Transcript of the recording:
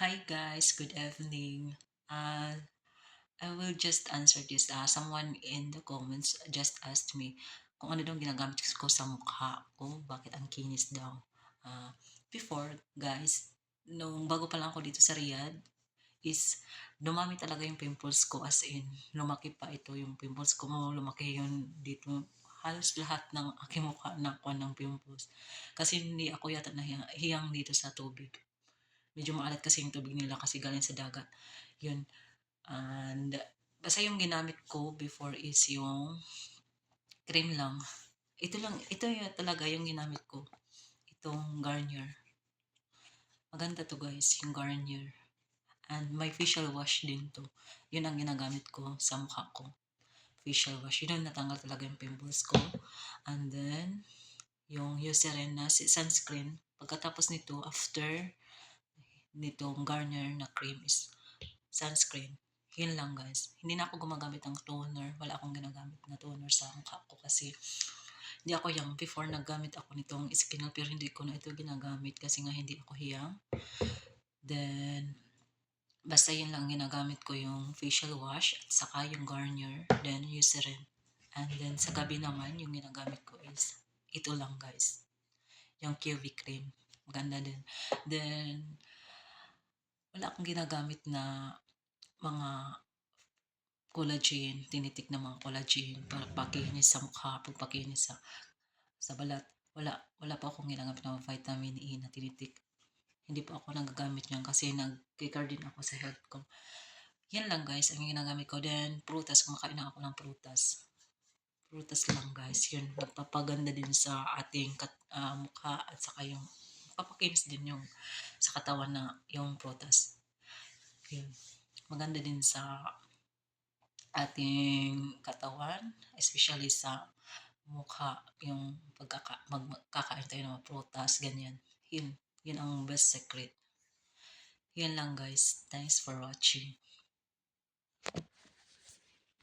Hi guys, good evening. Uh, I will just answer this. Someone in the comments just asked me kung ano daw ginagamit ko sa mukha ko, bakit ang kinis daw. Uh, Before, guys, nung bago pa lang ako dito sa Riyadh, is dumami talaga yung pimples ko as in, lumaki pa ito yung pimples ko mo, lumaki yun dito. Halos lahat ng aking mukha nakuha ng pimples. Kasi hindi ako yata nahiyang dito sa tubig. Medyo maalat kasi yung tubig nila kasi galing sa dagat. Yun. And basta yung ginamit ko before is yung cream lang. Ito yung talaga yung ginamit ko. Itong Garnier. Maganda to guys, yung Garnier. And may facial wash din to. Yun ang ginagamit ko sa mukha ko. Facial wash. Yun ang natanggal talaga yung pimples ko. And then, yung Eucerin na sunscreen. Pagkatapos nito, after nitong Garnier na cream is sunscreen. Yun lang guys. Hindi na ako gumagamit ng toner. Wala akong ginagamit na toner sa mukha ko kasi hindi ako young. Before naggamit ako nitong Skinal pero hindi ko na ito ginagamit kasi nga hindi ako hiyang. Then, basta yun lang ginagamit ko yung facial wash at saka yung Garnier. Then, Eucerin. And then, sa gabi naman, yung ginagamit ko is ito lang guys. Yung QV cream. Maganda din. Then, wala akong ginagamit na mga collagen, tinitik na mga collagen para pakinis sa mukha, pagpakinis sa balat. Wala pa akong ginagamit ng vitamin E na tinitik. Hindi pa ako nagagamit yan kasi nag-care din ako sa health ko. Yan lang guys, ang ginagamit ko. Then, prutas, kumakain na ako ng prutas. Prutas lang guys, yun. Nagpapaganda din sa ating mukha at saka yung papakinis din yung sa katawan na yung prutas. Yun. Maganda din sa ating katawan, especially sa mukha, yung magkakain tayo ng mga prutas, ganyan. Yun ang best secret. Yan lang guys. Thanks for watching.